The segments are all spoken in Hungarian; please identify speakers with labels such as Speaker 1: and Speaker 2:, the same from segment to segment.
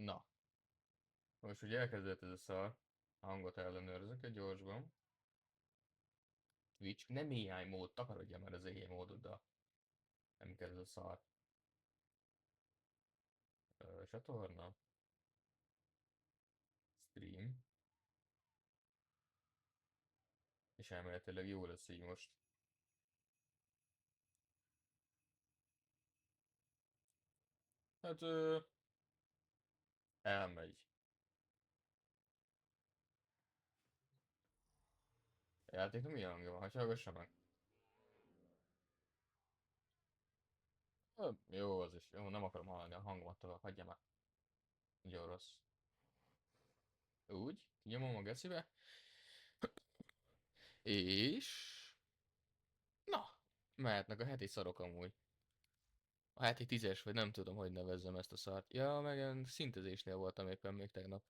Speaker 1: Na, most ugye elkezdett ez a szar. Hangot ellenőrzök egy gyorsban. Twitch, nem AI mód, takarodja már az AI módoddal. Nem kell ez a szar. Csatorna. Stream. És elméletileg jó lesz így most. Hát elmegy. A játéknak milyen hangja van? Hallgassa meg. Jó az is. Jó, nem akarom hallani a hangomat tovább. Hagyja már. Nagyon rossz. Úgy. Nyomom a gecibe. És... Na! Mehetnek a heti szarok amúgy. A heti tízes, vagy nem tudom, hogy nevezzem ezt a szart. Ja, meg én szintezésnél voltam éppen még tegnap.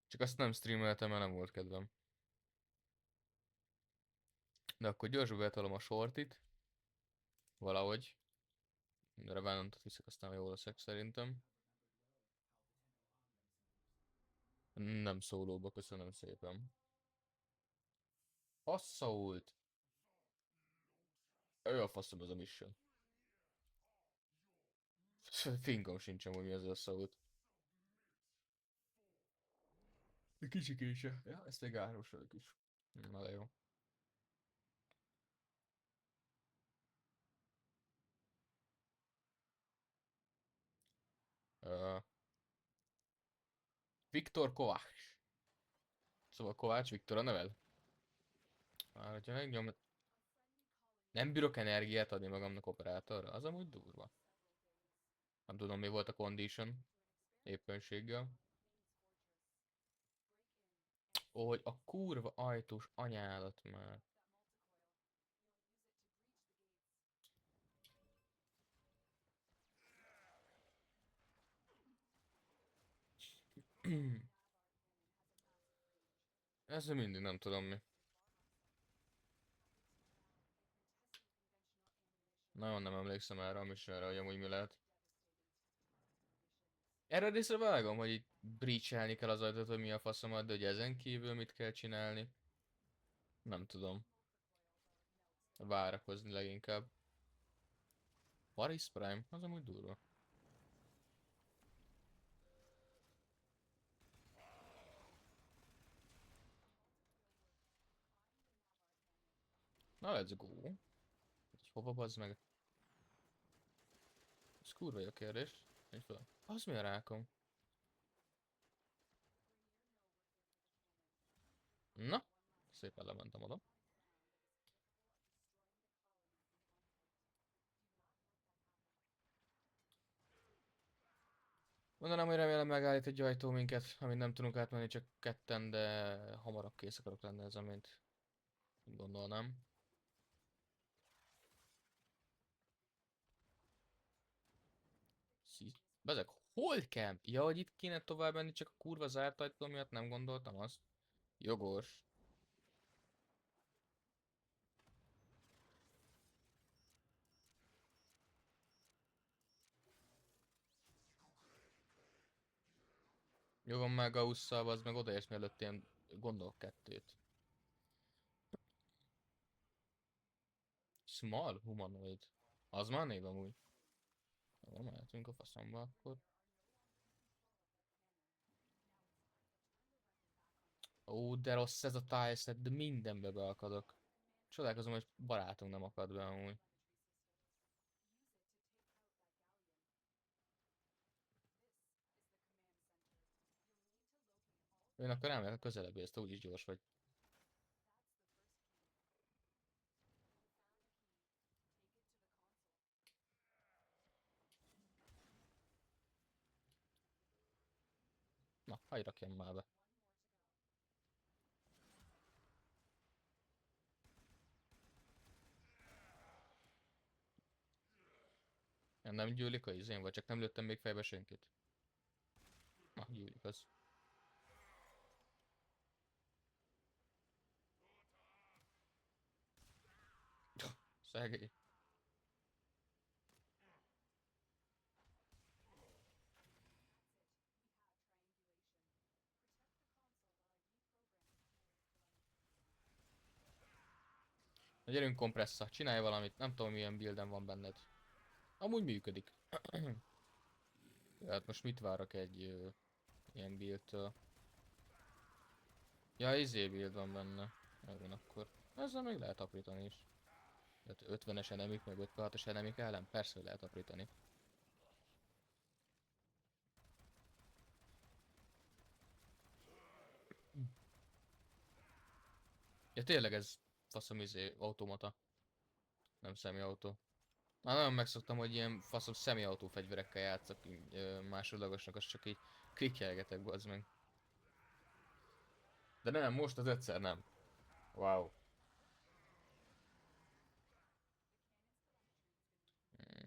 Speaker 1: Csak azt nem streameltem, mert nem volt kedvem. De akkor gyorsba betolom a shortit. Valahogy. Revenantot viszek, aztán jól leszek szerintem. Nem szólóba, köszönöm szépen. Passzault! Ő a faszom ez a mission. Fingom sincsen, hogy mi ez a szót. Kicsikése. Ja, ezt még árusoljuk is. Na de jó. Uh, Viktor Kovács. Szóval Kovács Viktor a neved? Már hogyha megnyom... Nem bírok energiát adni magamnak operátorra, az amúgy durva. Nem tudom mi volt a condition. Éppenséggel. Ó, hogy a kurva ajtós anyádat már. Ez mindig nem tudom mi. Nagyon nem emlékszem erre a missionre, hogy amúgy mi lehet. Erre a részre vágom, hogy itt breachelni kell az ajtót, hogy mi a faszomat, de hogy ezen kívül mit kell csinálni? Nem tudom. Várakozni leginkább. Paris Prime? Az amúgy durva. Na, let's go. Hova bazd meg? Ez kurva jó kérdés. Nincs fel. Az mi a rákom? Na, szépen lementem oda. Mondanám, hogy remélem megállít egy ajtó minket, amit nem tudunk átmenni csak ketten, de hamarabb kész akarok lenni ez, amint gondolnám. Bezeg, hol camp? Ja, hogy itt kéne tovább menni, csak a kurva zárt ajtó miatt nem gondoltam azt. Jogos. Jogom már Gausszal, az meg odaérsz mielőtt ilyen gondolok kettőt. Small humanoid. Az már név amúgy. Jó, mehetünk a faszomba akkor. Ó, de rossz ez a tileset, de mindenbe beakadok. Csodálkozom, hogy barátunk nem akad be amúgy. Én akkor elmegyek a közelebbi, ezt úgyis gyors vagy. Na, hagyj rakjam már be. Nem gyűlik a izén, vagy csak nem lőttem még fejbe senkit? Na, gyűlik az. Szegény. Gyerünk kompressza, csinálj valamit, nem tudom milyen builden van benned. Amúgy működik. Hát most mit várok egy ilyen buildtől? Ja, build van benne. Jó, akkor ezzel még lehet aprítani is. Tehát 50-es enemik, meg 56-os enemik ellen persze, hogy lehet aprítani. Ja tényleg ez faszom automata. Nem személyautó. Már nagyon megszoktam, hogy ilyen faszom személyautó fegyverekkel játszok, így, másodlagosnak, az csak így klikkelgetek, bazd meg. De nem, most az egyszer nem. Wow. Mm.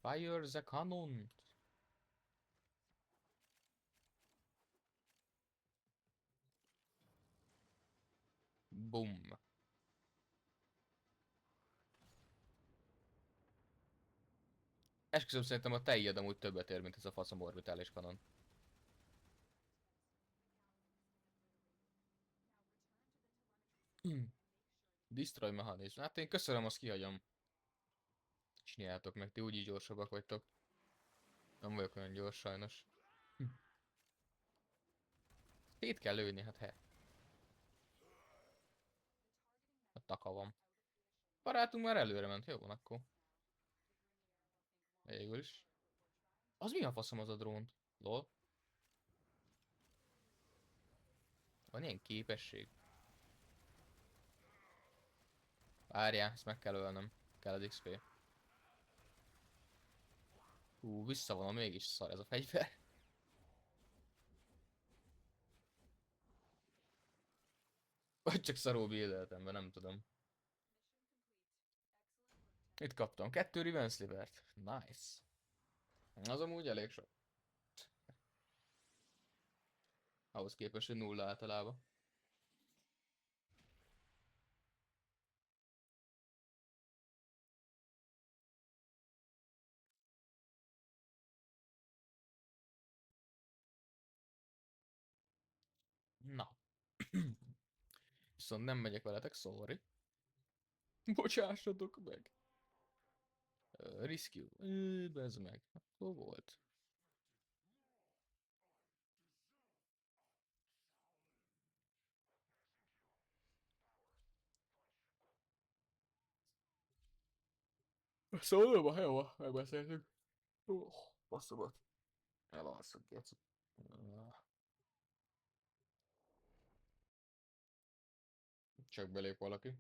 Speaker 1: Fire the cannon! Boom. Esküszöm, szerintem a te ijed amúgy többet ér, mint ez a faszom orbitális kanon. Destroy mechanizm. Hát én köszönöm, azt kihagyom. Csináljátok meg, ti úgyis gyorsabbak vagytok. Nem vagyok olyan gyors sajnos. Szét kell lőni, hát he. A taka van. Barátunk már előre ment, jó van akkor. Végül is. Az mi a faszom az a drónt? Lol. Van ilyen képesség? Várjál, ezt meg kell ölnöm. Kell az XP. Visszavonom, mégis szar ez a fegyver. Vagy csak szarul buildeltem be, nem tudom. Itt kaptam 2 Riven Slivert. Nice. Az amúgy elég sok. Ahhoz képest, hogy nulla általában. Na. Viszont nem megyek veletek, sorry. Bocsássatok meg. Rescue. Bezd meg. Hol volt? Szólom, jó, megbeszéltük. Basszomat. Elalszok, geci. Csak belép valaki.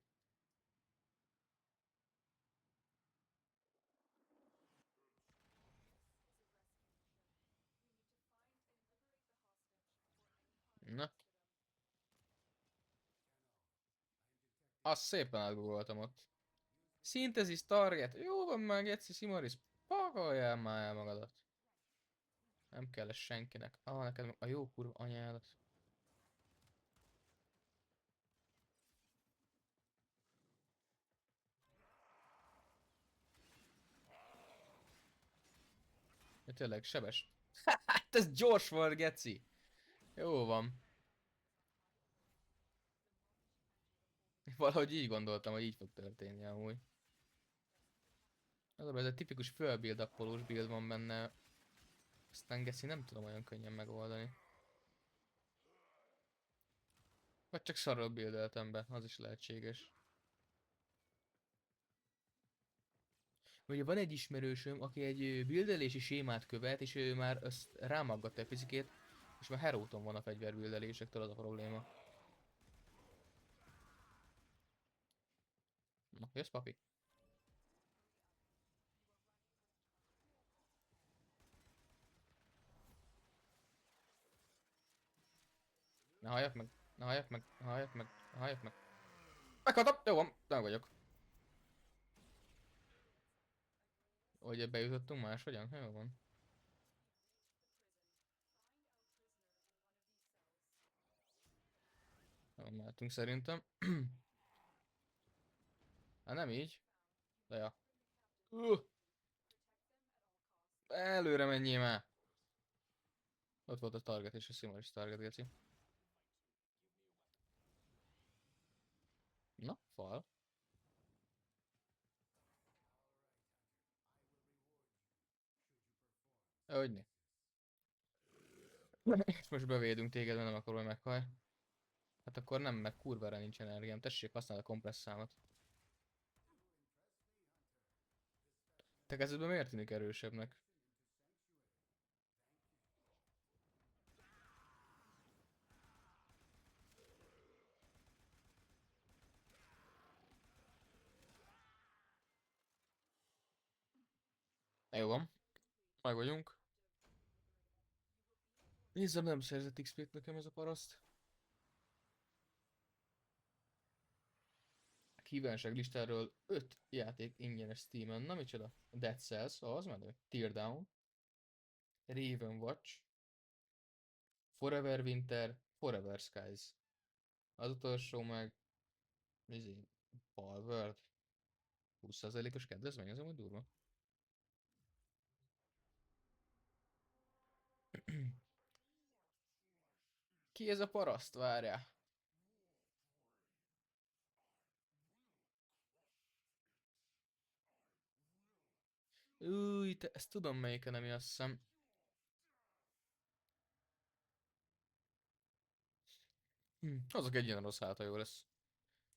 Speaker 1: Na. Azt szépen átgugoltam ott. Synthesis target. Jó van már, geci, Simoris. Pakoljál már el magadat. Nem kell ez senkinek. Neked meg a jó kurva anyádat. Ja, tényleg, sebes. Hát ez gyors volt, geci. Jó van. Valahogy így gondoltam, hogy így fog történni amúgy. Az a baj, ez egy tipikus fölbuild appolós build van benne. Aztán geszi nem tudom olyan könnyen megoldani. Vagy csak szarról buildeltem be, az is lehetséges. Ugye van egy ismerősöm, aki egy buildelési sémát követ, és ő már ezt rámaggatta a fizikét, és már heróton van a fegyverbuildelésektől, az a probléma. Na, jössz papi? Ne halljak meg, ne halljak meg, ne halljak meg, ne halljak meg. Meghaltam! Jó van, nem vagyok. Hogy bejutottunk máshogyan? Jó van. Jó, mehetünk szerintem. Hát nem így. De ja. Előre menjél már! Ott volt a target és a szimaris target, geci. Na, fal. Hogyne. És most bevédünk téged, mert nem akarom, hogy meghaj. Hát akkor nem, meg kurvára nincs energiám. Tessék, használni a kompresszámat. Te kezdetben miért tűnik erősebbnek? Jó van, meg vagyunk. Nézzem, nem szerzett XP-t nekem ez a paraszt. A kívánság listáról 5 játék ingyenes Steam-en. Na micsoda? Dead Cells, az menő. Teardown. Raven Watch. Forever Winter. Forever Skies. Az utolsó meg... Izé... Palworld. 20%-os kedvezmény, ez amúgy durva. Ki ez a paraszt? Várjál. Új, te, ezt tudom melyiken, nem azt hiszem. Azok egy ilyen rossz hát, ha jó lesz.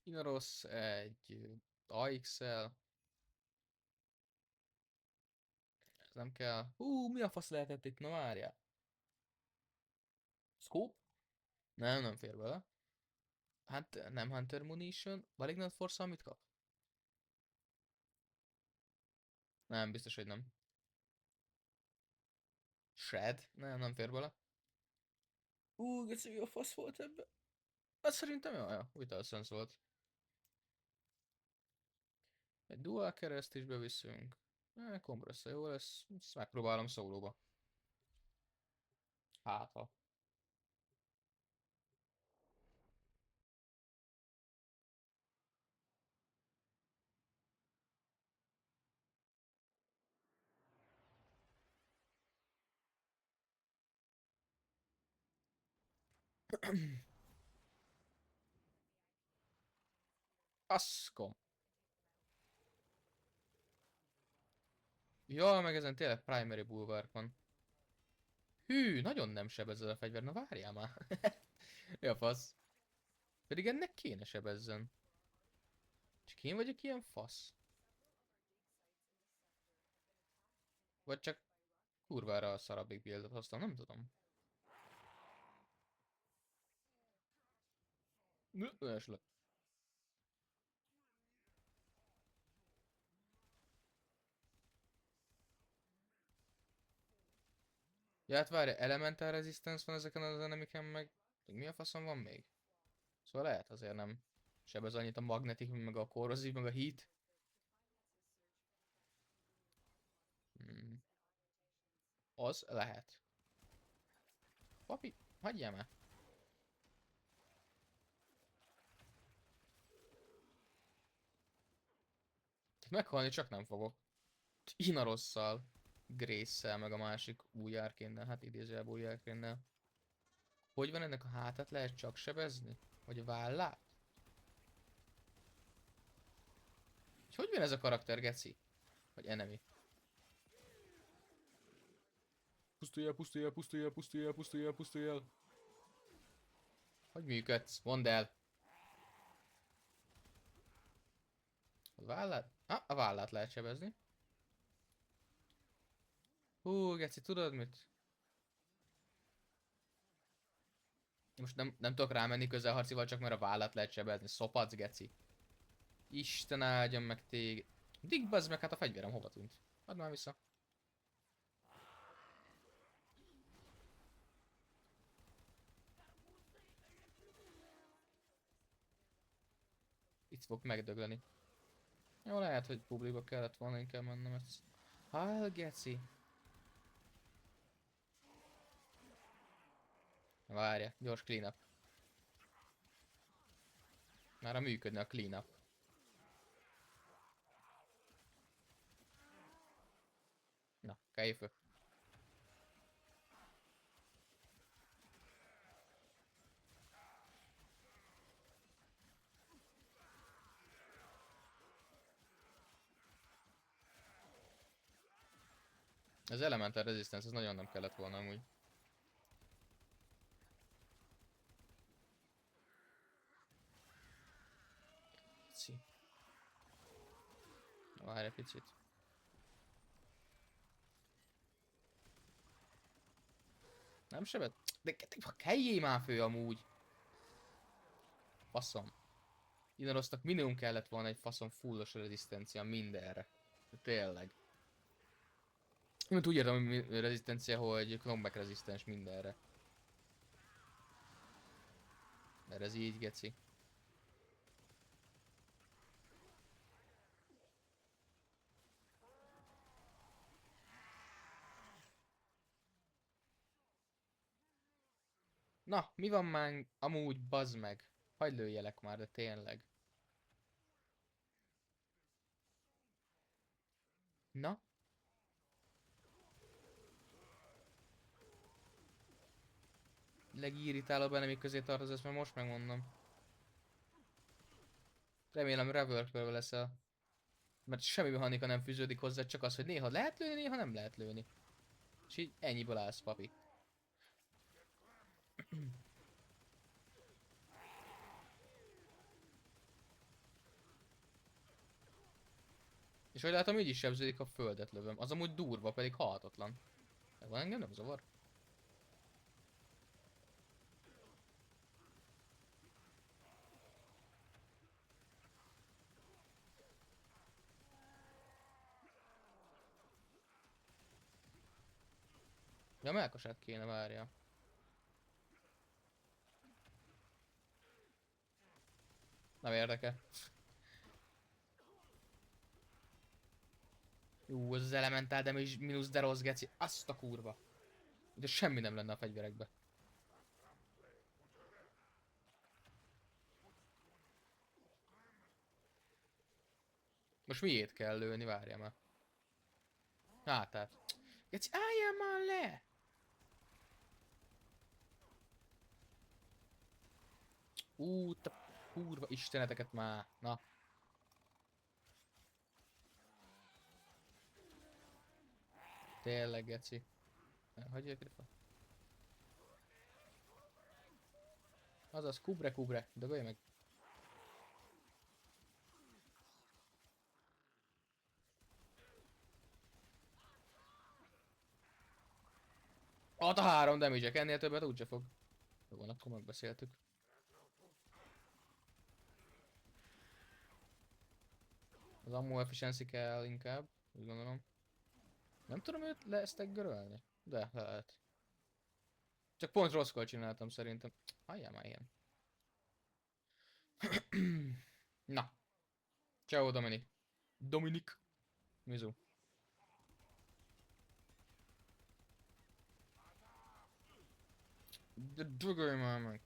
Speaker 1: Inarosz, egy AXL, ez nem kell. Mi a fasz lehetett itt? Na várjál. Scope? Nem, nem fér bele. Hát nem Hunter Munition. Malignant Force mit kap? Nem, biztos, hogy nem. Shred? Nem, nem fér bele. Geci, mi a fasz volt ebbe? Hát szerintem jó, Vital Sense volt. Egy dual kereszt is beviszünk. Kompressza jó lesz. Ezt megpróbálom szólóba. Hát ha. Aszkom. Ja, meg ezen tényleg Primary Bulwark van. Hű, nagyon nem sebez a fegyver. Na várjál már. Mi a fasz? Pedig ennek kéne sebezzen. Csak én vagyok ilyen fasz? Vagy csak kurvára a szarabbik buildet hoztam, nem tudom. Esle. Ja, hát várj, Elemental Resistance van ezeken az enemiken, meg mi a faszom van még? Szóval lehet azért nem sebez annyit a magnetik, meg a korrozív, meg a heat. Hmm. Az lehet. Papi, hagyjál már. Meghalni csak nem fogok. Inarosszal, Grace-szel, meg a másik új árkénnel, hát idézőjelben új árkénnel. Hogy van ennek a hátát lehet csak sebezni? Vagy a vállát? Hogy van ez a karakter, geci? Vagy enemy? Pusztulj el, pusztulj el, pusztulj el, pusztulj el, pusztulj el, pusztulj el. Hogy működsz? Mondd el. A vállát? A vállát lehet sebezni. Geci, tudod mit? Most nem tudok rámenni közelharcival, csak mert a vállát lehet sebezni. Szopadsz, geci. Isten áldjon meg téged. Dig, bazd meg, hát a fegyverem hova tűnt? Add már vissza. Itt fog megdögleni. Jó, lehet, hogy publikba kellett volna inkább mennem ezt. Geci. Várja, gyors clean up. Már működne a clean up. Na, kejfő. Az Elemental Resistance, ez nagyon nem kellett volna amúgy. Pici. Várj egy picit. Nem sebet? De kelljél már fő amúgy! Faszom. Inorosnak minimum kellett volna egy faszom fullos rezisztencia mindenre. De tényleg. Mint úgy értem, hogy rezisztencia, hogy knockback rezisztens mindenre. Mert ez így geci. Na, mi van már amúgy, bazd meg? Hadd lőjelek már, de tényleg. Na? Legirritálóbb enemi közé tartozás, mert most megmondom. Remélem rework leszel. Mert semmi mechanika nem fűződik hozzá, csak az, hogy néha lehet lőni, néha nem lehet lőni. És így ennyiből állsz, papi. És hogy látom, így is sebződik, a földet lövöm. Az amúgy durva, pedig halhatatlan. De van, engem nem zavar. Ja, melkosát kéne, várja. Nem érdekel. Jó, ez az elementál, de is mínusz de rossz geci. Azt a kurva. De semmi nem lenne a fegyverekbe. Most miért kell lőni, várjál már. Hát. Geci, álljál már le! Te kurva isteneteket már. Na. Tényleg, geci. Hagyjuk itt. Azaz, kubre, dögölj meg. Ott a 3 damage-ek, ennél többet úgyse fog. Jó, van, akkor megbeszéltük. Az ammo efficiency kell inkább, úgy gondolom. Nem tudom őt lesztek görölni? De, lehet. Csak pont rosszkor csináltam szerintem. Halljál már ilyen. Na. Ciao Dominik. Dominik. Mizu. De dögölj már meg.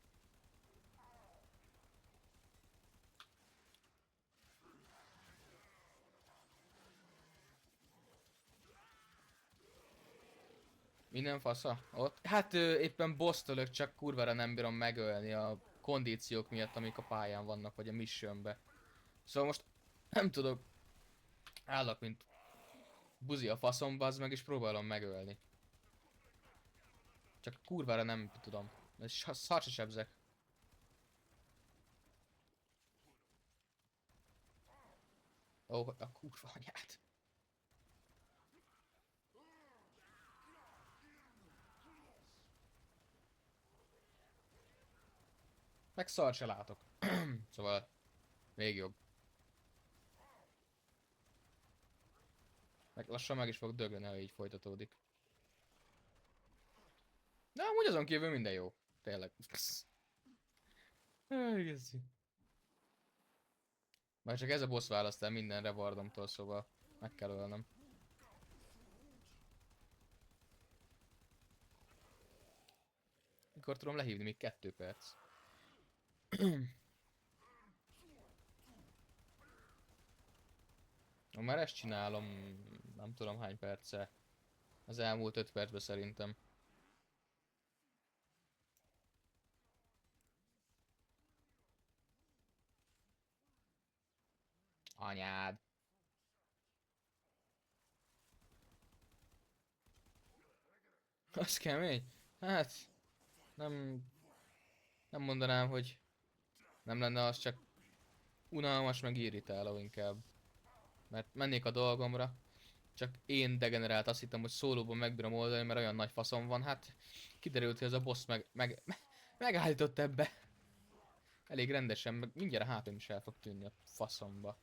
Speaker 1: Minden fasza? Ott? Hát éppen bossztölök, csak kurvára nem bírom megölni a kondíciók miatt, amik a pályán vannak, vagy a missionbe. Szóval most nem tudok. Állok, mint buzi a faszomba, az meg is próbálom megölni. Csak kurvára nem tudom. Ez szar se sebzek. Ó, a kurva anyát. Meg szar se látok. Szóval még jobb. Meg lassan meg is fog dögleni, ha így folytatódik. De amúgy azon kívül minden jó. Tényleg. Egész. Már csak ez a boss választ el mindenre Vardomtól, szóval meg kell ölnem. Mikor tudom lehívni? Még 2 perc. Ha már ezt csinálom, nem tudom hány perce. Az elmúlt 5 percben szerintem. Anyád. Az kemény. Hát, nem, nem mondanám, hogy nem lenne, az csak unalmas, meg irritáló inkább. Mert mennék a dolgomra, csak én degenerált azt hittem, hogy szólóban megbírom oldani, mert olyan nagy faszom van, hát kiderült, hogy ez a boss megállított ebbe. Elég rendesen, meg mindjárt a hátam is el fog tűnni a faszomba.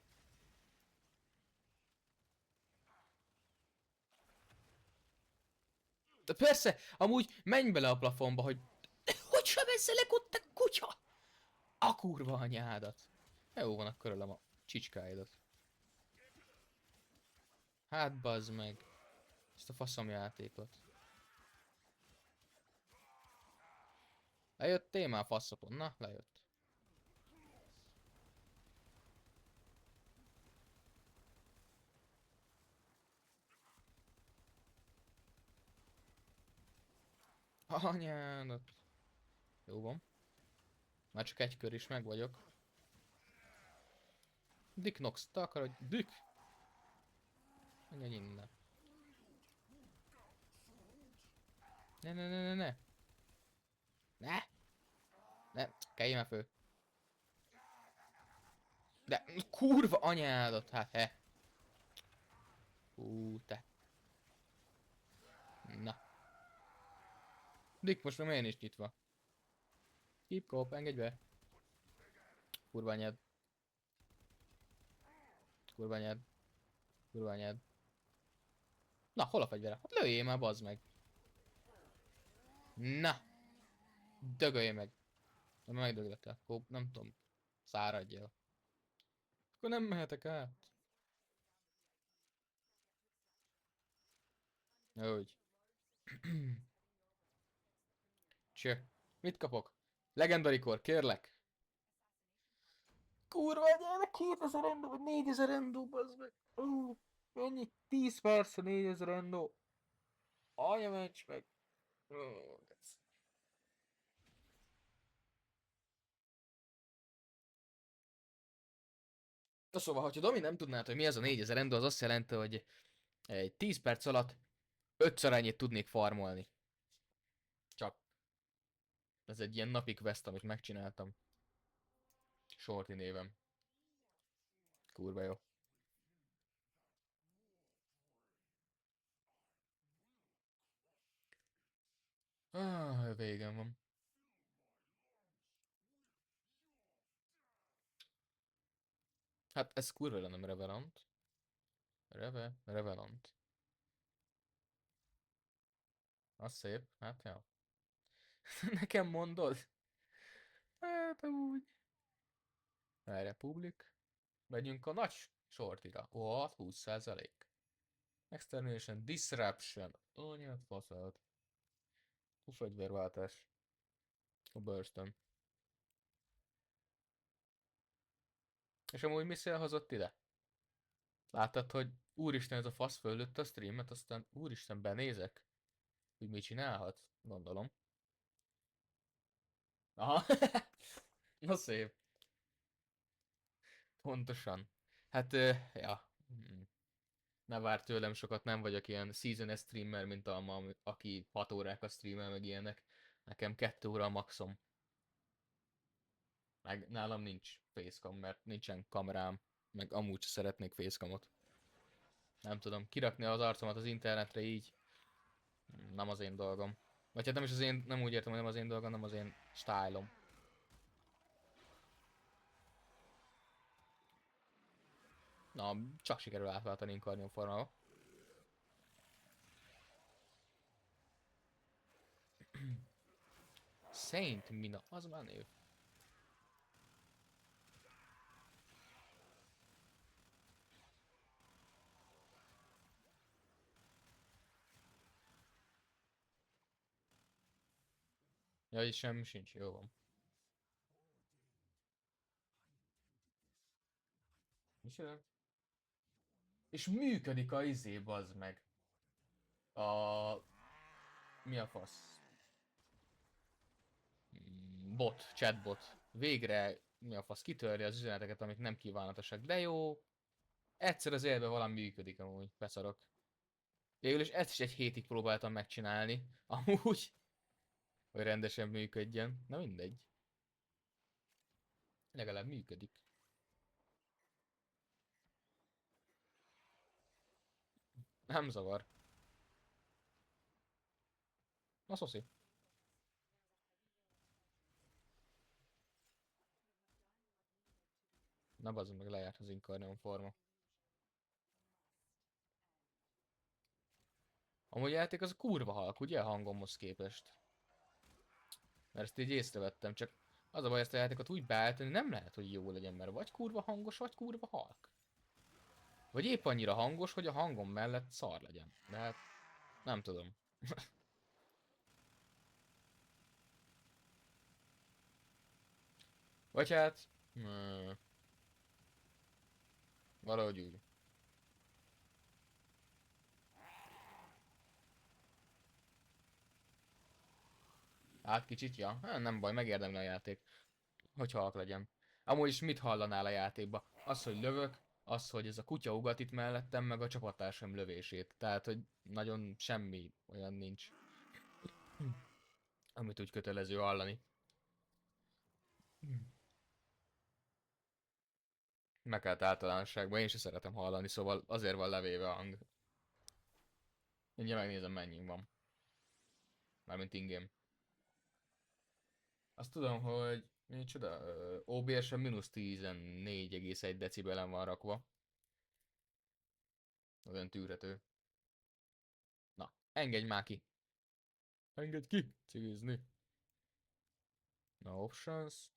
Speaker 1: De persze, amúgy menj bele a plafonba, hogy... Hogy sebezzelek ott a kutya? A kurva anyádat. Jó van, akkor ölöm a csicskáidat. Hát bazd meg. Ezt a faszom játékot. Lejöttél már faszopon? Na, lejött. Anyádat. Jó van. Már csak egy kör is meg vagyok. Dick Nox, te akarod? Dick! Menj innen. Ne, ne, ne, ne, ne. Ne! Ne, kelj már föl. De, kurva anyádat, hát he. Te. Na. Dick, most már miért is nyitva? Keep cop, engedj be. Kurva anyád. Kurva anyád. Kurva anyád. Na, hol a fegyvere? Hát lőjél már, bazd meg. Na. Dögölj meg. Nem megdöglöttel. Akkor nem tudom. Száradjál. Akkor nem mehetek át. Úgy. Cső. Mit kapok? Legendary kor, kérlek. Kurva anyának 2000 endó, vagy 4000 endó, bazd meg. Ennyi? 10 perc, 4000 endó. Anya meccs meg. Na szóval, hogyha Domi nem tudnád, hogy mi az a 4000 endó, az azt jelenti, hogy egy 10 perc alatt 5-ször ennyit tudnék farmolni. Csak. Ez egy ilyen napi quest, amit megcsináltam. Shorty névem. Kurva jó. Végem van. Hát ez kurva nem Revenant. Revenant. Az szép, hát jó. Nekem mondod? Hát úgy. Republic. Megyünk a nagy sortira. Ó, 20%. Extermination, Disruption. Anyád faszát. Fegyverváltás. A Burston. És amúgy mi szélhozott ide? Láttad, hogy úristen ez a fasz föllőtt a streamet, aztán úristen benézek, hogy mit csinálhat? Gondolom. Aha. Na szép. Pontosan. Hát, ja. Ne vár tőlem sokat, nem vagyok ilyen season streamer, mint aki 6 órákat streamel, meg ilyenek. Nekem 2 óra a maximum. Meg nálam nincs facecam, mert nincsen kamerám, meg amúgy sem szeretnék facecamot. Nem tudom, kirakni az arcomat az internetre így, nem az én dolgom. Vagy hát nem is az én, nem úgy értem, hogy nem az én dolgom, nem az én stylom. Na, csak sikerül átváltani inkarnium formába. Saint Mina, az már név. Ja, és semmi sincs, jó van. Micsoda? És működik a izé, bazd meg. A... Mi a fasz? Bot, chatbot. Végre, mi a fasz, kitörli az üzeneteket, amik nem kívánatosak. De jó, egyszer az életben valami működik amúgy, beszarok. Végül is ezt is egy hétig próbáltam megcsinálni. Amúgy, hogy rendesen működjön. Na mindegy. Legalább működik. Nem zavar. Na szoszi. Na bazd meg, lejárt az Incarneon forma. Amúgy a játék az kurva halk, ugye, a hangomhoz képest. Mert ezt így észrevettem, csak az a baj, ezt a játékot úgy beállítani nem lehet, hogy jó legyen, mert vagy kurva hangos, vagy kurva halk. Vagy épp annyira hangos, hogy a hangom mellett szar legyen. De hát, nem tudom. Vagy hát... valahogy úgy. Hát kicsit, ja. Hát nem baj, megérdemli a játék. Hogy halk legyen. Amúgy is mit hallanál a játékba? Az, hogy lövök, az, hogy ez a kutya ugat itt mellettem, meg a csapattársam lövését. Tehát, hogy nagyon semmi olyan nincs, amit úgy kötelező hallani. Meg hát általánosságban én sem szeretem hallani, szóval azért van levéve a hang. Ugye megnézem, mennyi van. Mármint ingame. Azt tudom, hogy micsoda, OBS-en mínusz 14,1 decibelen van rakva. Az olyan tűrhető. Na, engedj már ki! Engedj ki! Cigizni. Na, options.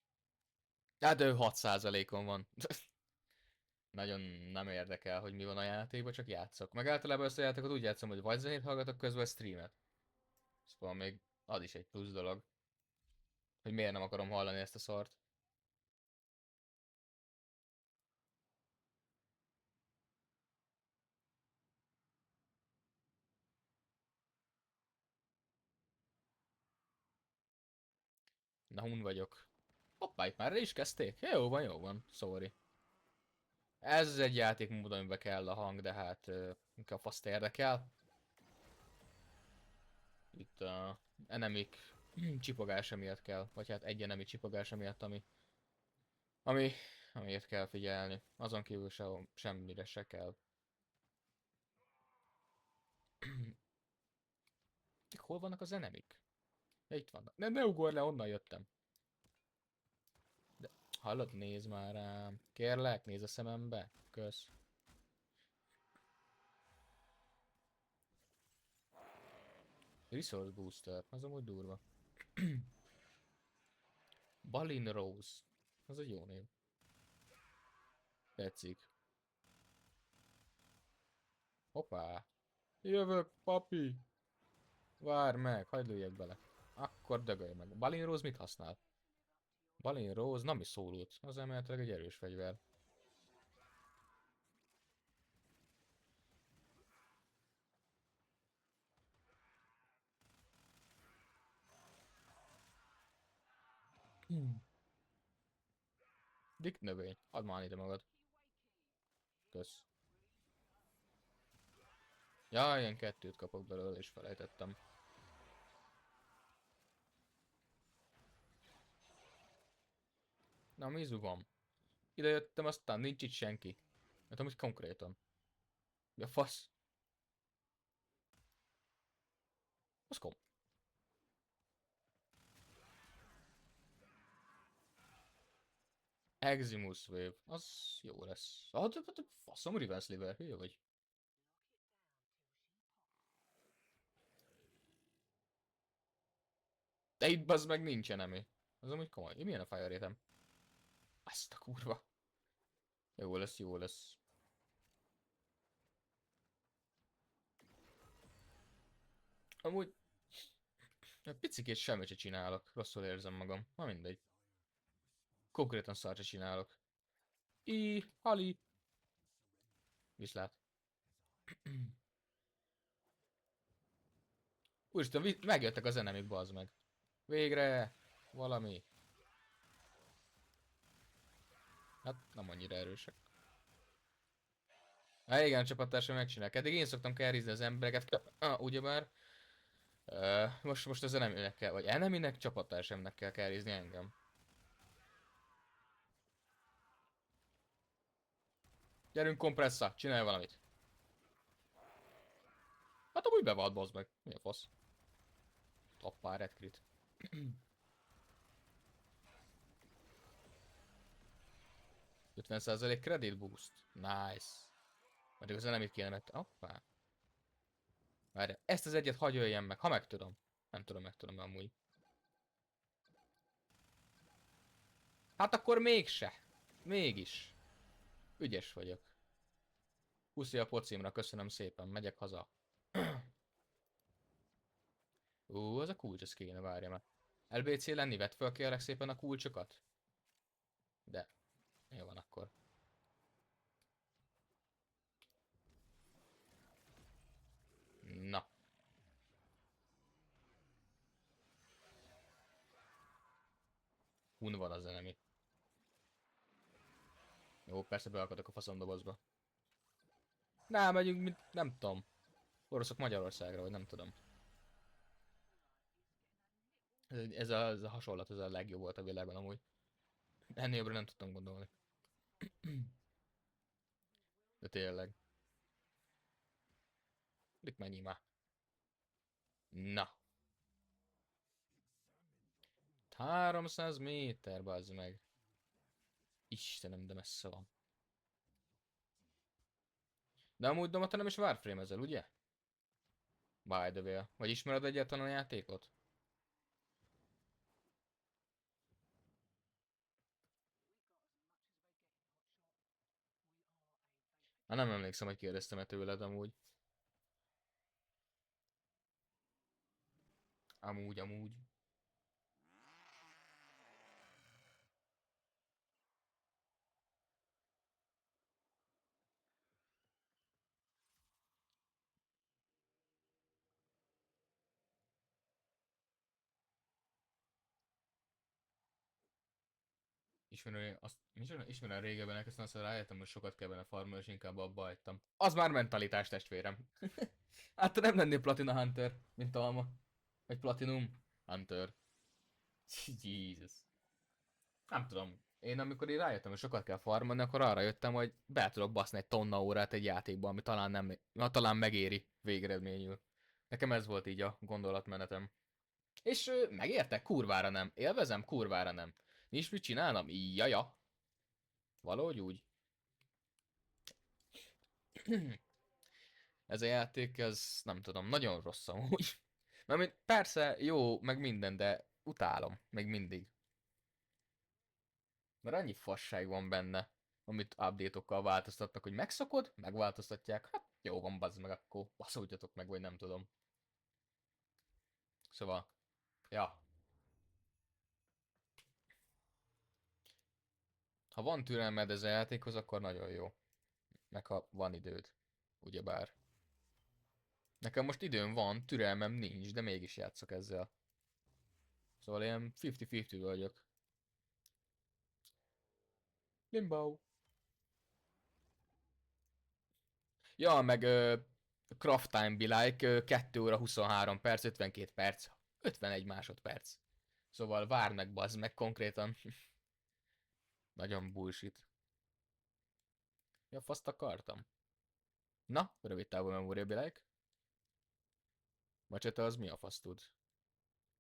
Speaker 1: Hát ő 6%-on van. Nagyon nem érdekel, hogy mi van a játékban, csak játszok. Meg általában ezt a játékot úgy játszom, hogy vagy zenét hallgatok közben, vagy streamet. Szóval még az is egy plusz dolog. Hogy miért nem akarom hallani ezt a szart. Na, hun vagyok. Hoppá, itt már is kezdték? Jó van, sorry. Ez egy játékmód, amiben kell a hang, de hát inkább faszt érdekel. Itt a enemik csipogása miatt kell, vagy hát egy enemi csipogása miatt, ami, amiért kell figyelni. Azon kívül semmire se kell. Hol vannak az enemik? Ja, itt vannak. Ne ugorj le, onnan jöttem. De, hallod, nézd már rám. Kérlek, nézz a szemembe. Kösz. Resource Booster, az amúgy durva. Balin Rose. Az egy jó név. Tetszik. Hoppá. Jövök, papi. Várj meg, hagyd lőjek bele. Akkor dögölj meg. Balin Rose mit használ? Balin Rose, Nami szólót. Az emeletileg egy erős fegyver. Dick növény. Add már ide magad. Kösz. Ja, ilyen kettőt kapok belőle, és felejtettem. Na, Mizu van. Ide jöttem, aztán nincs itt senki. Mert amúgy konkrétan. Ja, fasz. Az kom. Eximus Wave. Az jó lesz. Faszom, Riven Sliver. Hülye vagy. De itt bazd meg nincsen emi. Az amúgy komoly. Milyen a fire rate-em? Azt a kurva. Jó lesz, jó lesz. Amúgy egy picikét semmit se csinálok. Rosszul érzem magam. Na mindegy. Konkrétan szart se csinálok. Hali. Viszlát. Úristen, megjöttek a zenemik, bazd meg. Végre. Valami. Hát nem annyira erősek. Igen, csapattársam megcsinálják. Eddig én szoktam carryzni az embereket, ugyebár. Most az eneminek kell, vagy eneminek, csapattársamnak kell carryzni engem. Gyerünk kompressza, csinálj valamit. Hát amúgy bevált, bazd meg. Mi a fasz? Tappár, red crit. 50% credit boost. Nice. Mert az enemit kéne meg... Hoppá. Várj, ezt az egyet hagyj öljem meg, ha meg tudom. Nem tudom, meg tudom amúgy. Hát akkor mégse. Mégis. Ügyes vagyok. Puszi a pocimra, köszönöm szépen, megyek haza. Az a kulcs, ez kéne, várja meg. LBC lenni, vedd fel kérlek szépen a kulcsokat. De, jó van akkor. Na. Hun van az enemi. Jó, persze beakadok a faszomdobozba. Megyünk, mint, nem tudom. Oroszok Magyarországra, vagy nem tudom. Ez a hasonlat, ez a legjobb volt a világban amúgy. Ennél jobbra nem tudtam gondolni. De tényleg. Itt mennyi már? Na. 300 méter, bazd meg. Istenem, de messze van. De amúgy Domata nem is Warframe ezzel, ugye? By the way. Vagy ismered egyáltalán a játékot? Nem emlékszem, hogy kérdeztem-e tőled amúgy. Amúgy. Ismerem régebben elkezdtem, aztán rájöttem, hogy sokat kell benne farmolni, és inkább abba hagytam. Az már mentalitás, testvérem. Hát te nem lennél Platina Hunter, mint Alma. Vagy Platinum Hunter. Jesus. Nem tudom. Én amikor így rájöttem, hogy sokat kell farmolni, akkor arra jöttem, hogy be tudok baszni egy tonna órát egy játékba, ami talán nem, talán megéri végeredményül. Nekem ez volt így a gondolatmenetem. És megérte? Kurvára nem. Élvezem? Kurvára nem. Nincs mit csinálnom? Jaja. Valahogy úgy. Ez a játék, ez nem tudom, nagyon rossz amúgy. Mert persze jó, meg minden, de utálom, még mindig. Mert annyi fasság van benne, amit update-okkal változtatnak, hogy megszokod, megváltoztatják, hát jó van, bazd meg, akkor baszódjatok meg, vagy nem tudom. Szóval, ja. Ha van türelmed ez a játékhoz, akkor nagyon jó. Meg ha van időd, ugyebár. Nekem most időm van, türelmem nincs, de mégis játszok ezzel. Szóval ilyen 50-50 vagyok. Limbo. Ja, meg Craft Time Be Like 2 óra 23 perc, 52 perc, 51 másodperc. Szóval várd meg, bazd meg konkrétan. Nagyon bullshit. Ja, faszt akartam. Na, rövid távú memória Be Like. Macsete az mi a fasz tud?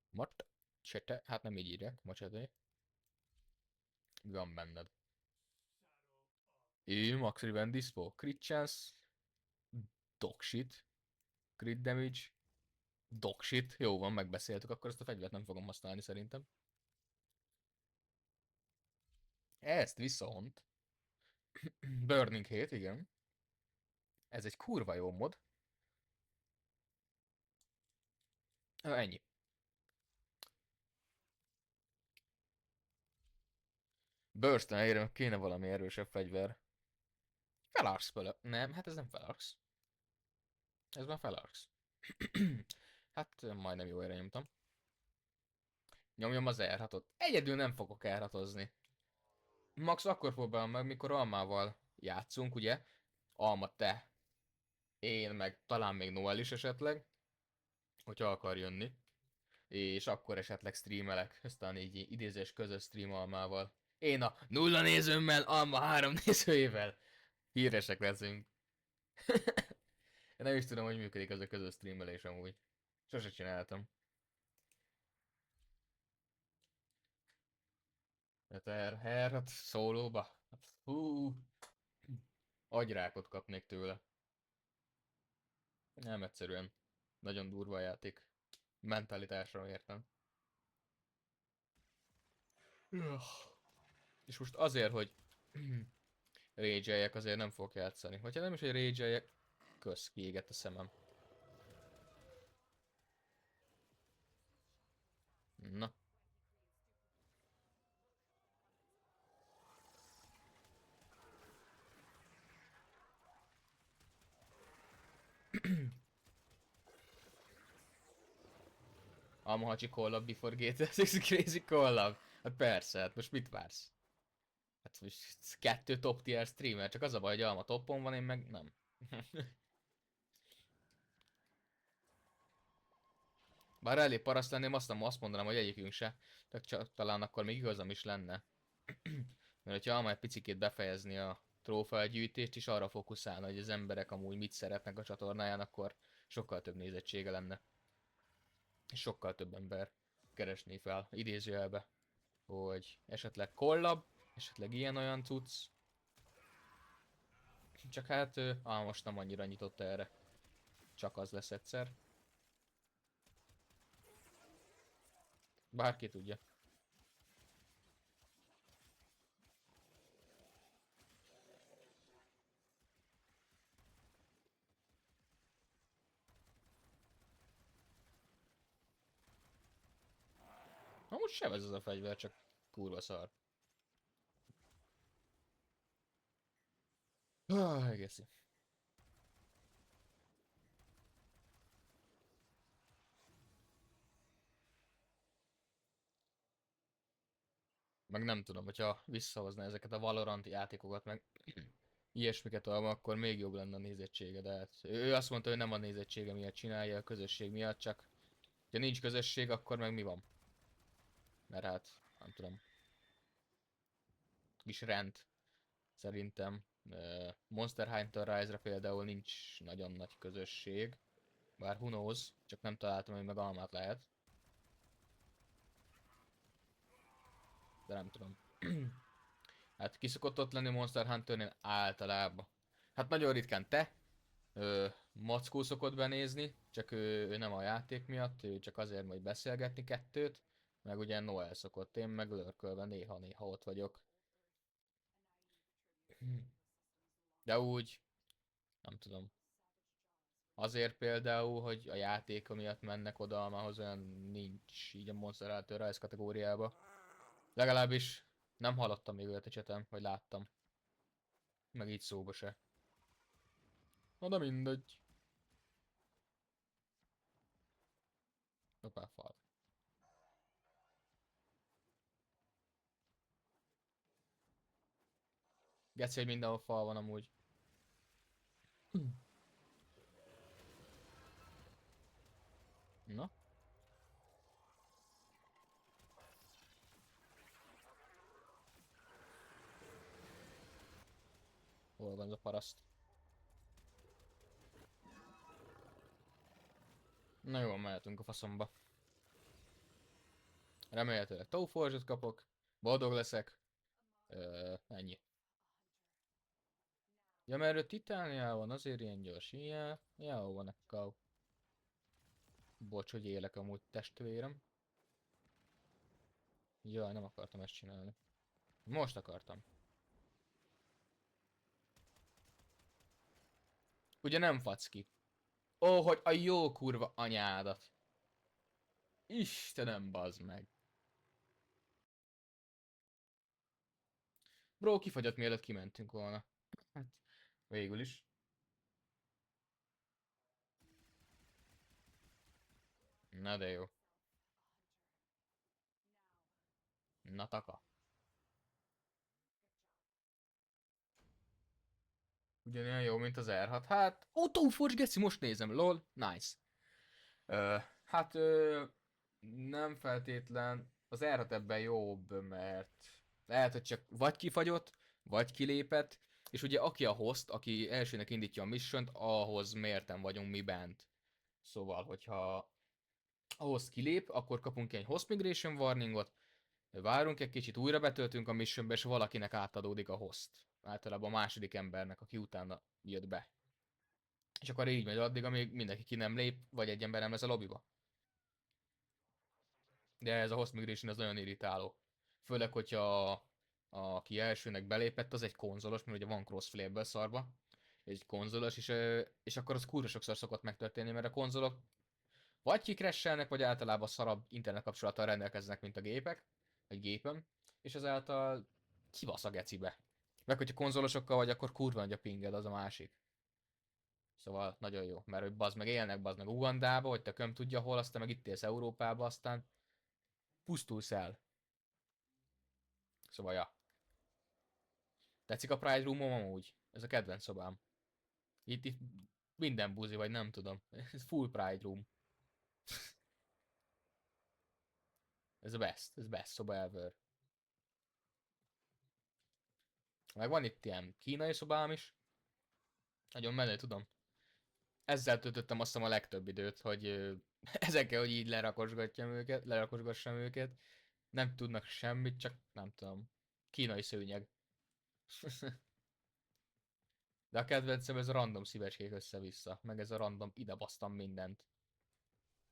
Speaker 1: Mat? Csete? Hát nem így írják, macsete. Mi van benned? Max Revenge Dispo. Crit Chance. Dogshit. Crit Damage. Dogshit. Jó van, megbeszéltük, akkor ezt a fegyvert nem fogom használni szerintem. Ezt viszont... Burning Hate, igen. Ez egy kurva jó mod. Ennyi. Burst-en helyére kéne valami erősebb fegyver. Felarx pölö. Nem, hát ez nem Felarx. Ez már Felarx. Hát majdnem jó erre nyomtam. Nyomjam az R6-ot. Egyedül nem fogok R6-ozni. Max akkor próbálom meg, mikor Almával játszunk, ugye? Alma, te, én, meg talán még Noel is esetleg, hogyha akar jönni. És akkor esetleg streamelek, aztán így idézés közös stream Almával. Én a nulla nézőmmel, Alma 3 nézőjével. Híresek leszünk. Én nem is tudom, hogy működik ez a közös streamelés amúgy. Sose csináltam. Hát szólóba. Hát, hú, agyrákot kapnék tőle. Nem egyszerűen. Nagyon durva a játék. Mentalitásra értem. És most azért, hogy rage azért nem fogok játszani. Hogyha nem is, hogy rage kösz, kiégett a szemem. Na. Amahacsi collab before GTA 6 crazy collab. Hát persze, hát most mit vársz? Hát most 2 top tier streamer, csak az a baj, hogy Alma toppon van, én meg nem. Bár elég paraszt lenném, azt mondanám, hogy egyikünk se. Csak talán akkor még igazam is lenne. Mert hogyha Alma egy picikét befejezni a trófeagyűjtést, és arra fókuszálna, hogy az emberek amúgy mit szeretnek a csatornáján, akkor sokkal több nézettsége lenne. És sokkal több ember keresné fel, idézőjelbe, hogy esetleg collab, esetleg ilyen-olyan cucc. Csak hát most nem annyira nyitott erre. Csak az lesz egyszer. Bárki tudja. Amúgy sem ez az a fegyver, csak kurva szar. Egészi. Meg nem tudom, hogyha visszahozna ezeket a Valorant játékokat, meg ilyesmiket, akkor még jobb lenne a nézettsége, de hát ő azt mondta, hogy nem a nézettsége miatt csinálja, a közösség miatt, csak ha nincs közösség, akkor meg mi van? Mert hát, nem tudom, kis rend szerintem. Monster Hunter Rise-ra például nincs nagyon nagy közösség, bár who knows, csak nem találtam, hogy meg almát lehet, de nem tudom. Hát ki szokott ott lenni Monster Hunternél általában? Hát nagyon ritkán te, Mackó szokott benézni, csak ő nem a játék miatt, ő csak azért, hogy beszélgetni kettőt, meg ugye Noel szokott, én meg lurkölve néha-néha ott vagyok. De úgy, nem tudom. Azért például, hogy a játék miatt mennek oda, ahhoz olyan nincs így a Monster Hunter Rise kategóriába. Legalábbis nem hallottam még olyat a chaten, vagy láttam. Meg így szóba se. Na de mindegy. Hoppá, fal. Geci, hogy mindenhol fal van amúgy. Na, hol van ez a paraszt? Na jó, mehetünk a faszomba. Remélhetőleg Tauforge-ot kapok, boldog leszek. Ennyi. Ja, mert ő Titániá van, azért ilyen gyors. Ja, jó van akkor. Bocs, hogy élek amúgy testvérem. Jaj, nem akartam ezt csinálni. Most akartam. Ugye nem fasz ki. Ó, hogy a jó kurva anyádat. Istenem, bazd meg. Bro, kifagyott mielőtt kimentünk volna. Hát, végül is. Na de jó. Na taka. Ugyanilyen jó, mint az R6. Hát, Autoforge geci, most nézem, lol, nice. Hát, nem feltétlen. Az R6 ebben jobb, mert lehet, hogy csak vagy kifagyott, vagy kilépett, és ugye aki a host, aki elsőnek indítja a missiont, ahhoz mérten vagyunk mi bent. Szóval, hogyha a host kilép, akkor kapunk egy host migration warningot, várunk egy kicsit, újra betöltünk a missionbe, és valakinek átadódik a host. Általában a második embernek, aki utána jött be. És akkor így megy addig, amíg mindenki ki nem lép, vagy egy ember nem lesz a lobbyba. De ez a host migration az nagyon irritáló. Főleg, hogyha aki elsőnek belépett, az egy konzolos, mert ugye van crossplay szarba. Egy konzolos, és akkor az kurva sokszor szokott megtörténni, mert a konzolok vagy kikresselnek, vagy általában szarabb internet kapcsolattal rendelkeznek, mint a gépek, egy gépen, és ezáltal kibasz a gecibe. Meg hogyha konzolosokkal vagy, akkor kurva nagy a pinged, az a másik. Szóval nagyon jó, mert hogy bazd meg élnek, bazd meg Ugandába, hogy te köm tudja hol, aztán meg itt élsz Európába, aztán pusztulsz el. Szóval ja. Tetszik a Pride Room-om amúgy? Ez a kedvenc szobám. Itt minden buzi, vagy nem tudom. Ez full Pride Room. Ez best szoba ever. Meg van itt ilyen kínai szobám is. Nagyon menő, tudom. Ezzel töltöttem azt hiszem a legtöbb időt, hogy ezekkel, hogy így lerakosgassam őket. Nem tudnak semmit, csak nem tudom. Kínai szőnyeg. De a kedvencem ez a random szívecskék össze-vissza, meg ez a random ide basztam mindent.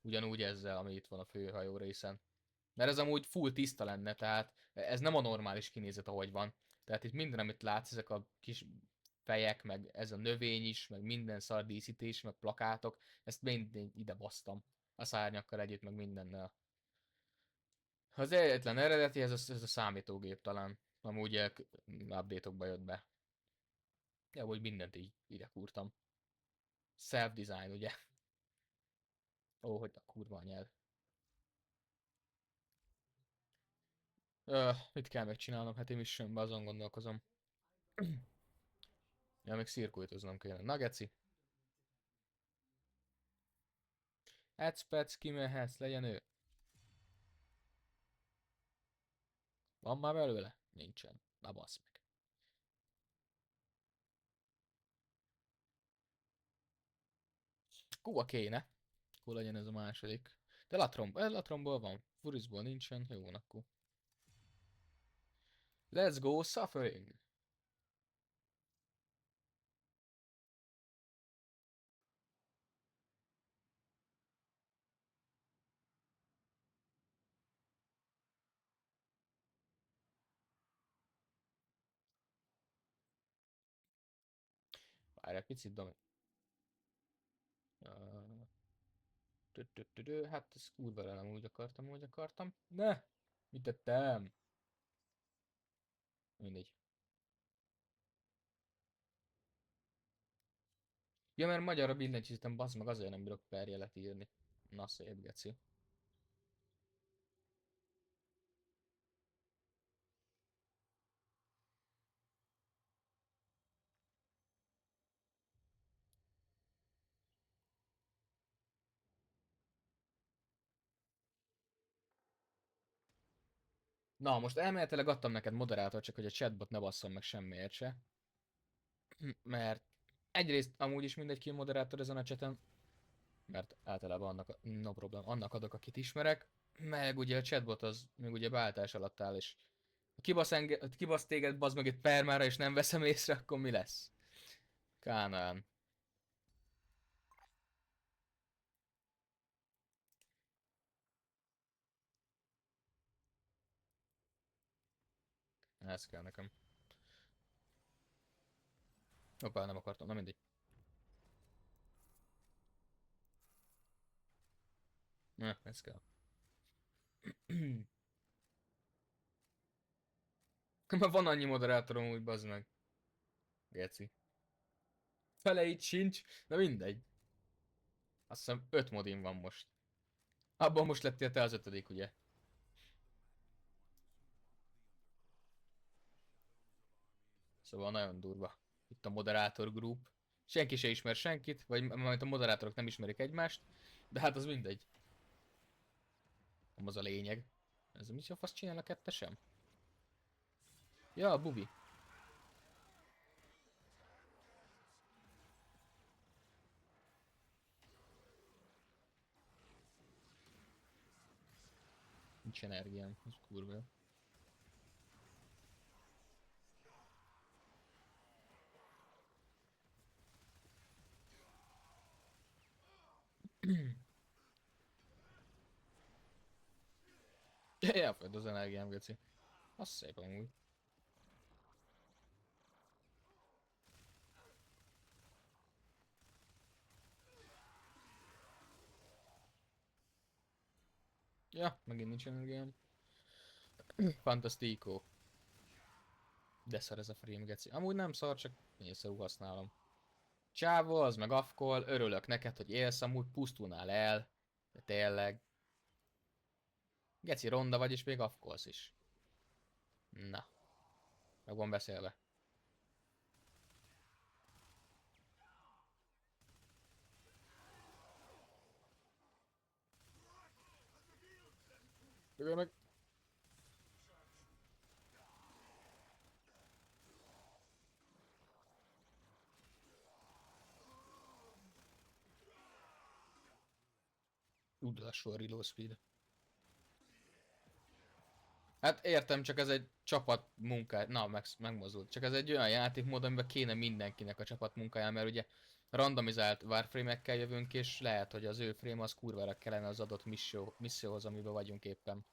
Speaker 1: Ugyanúgy ezzel, ami itt van a főhajó részen. Mert ez amúgy full tiszta lenne, tehát ez nem a normális kinézet, ahogy van. Tehát itt minden, amit látsz, ezek a kis fejek, meg ez a növény is, meg minden szar díszítés, meg plakátok, ezt mind ide basztam. A szárnyakkal együtt, meg mindennel. Az egyetlen eredeti, ez a számítógép talán. Amúgy update-okba jött be. Ja, hogy mindent így ide kurtam. Self-design, ugye? Ó, hogy a kurva nyelv. Mit kell megcsinálnom? Hát én is sem azon gondolkozom. Ja, még szirkújtoznom kéne. Na, geci. Ecpec, kimehetsz, legyen ő. Van már belőle? Nincsen. Na, bassz meg. Kuba kéne. Akkor legyen ez a második. De Latromból van. Furisból nincsen. Jó, van akkor. Let's go suffering. Várj egy picit, Domi. Uh, Hát ez kurva nem úgy akartam. Ne! Mit tettem? Mindegy. Ja, mert magyarra billentyűzetem, bazd meg, azért nem bírok perjelet írni. Na, szép geci. Na, most elméletileg adtam neked moderátor, csak hogy a chatbot ne basszon meg semmiért se. Mert egyrészt amúgy is mindegy ki a moderátor ezen a chaten, mert általában no problem, annak adok, akit ismerek, meg ugye a chatbot az még ugye beállítás alatt áll, és ha kibasz téged, bazd meg egy permára, és nem veszem észre, akkor mi lesz? Kánán. Ez kell nekem. Hoppá, nem akartam, na mindegy. Ez kell. Már van annyi moderátorom úgy, bazd meg. Geci. Fele itt sincs, de mindegy. Azt hiszem 5 modin van most. Abban most lettél te az ötödik, ugye? Szóval nagyon durva. Itt a moderátor group. Senki se ismer senkit, vagy majd a moderátorok nem ismerik egymást, de hát az mindegy. Nem az a lényeg. Ez mit a fasz csinál a kettesem? Ja, a bubi. Nincs energiám, ez kurva jó. Elfogyott az energiám, geci. Az szép amúgy. Ja, megint nincs energiám. Fantasztico. De szar ez a frame, geci. Amúgy nem szar, csak észre használom. Csávó, az meg afkol, örülök neked, hogy élsz, amúgy pusztulnál el. De tényleg. Geci ronda vagy, és még afkolsz is. Na. Meg van beszélve. Dögölj meg. Úgy lassú a reload speed. Hát értem, csak ez egy csapat munkája. Na, megmozdult. Csak ez egy olyan játékmód, amiben kéne mindenkinek a csapat munkája, mert ugye randomizált warframe-ekkel jövünk, és lehet, hogy az ő frame az kurvára kellene az adott misszióhoz, amiben vagyunk éppen.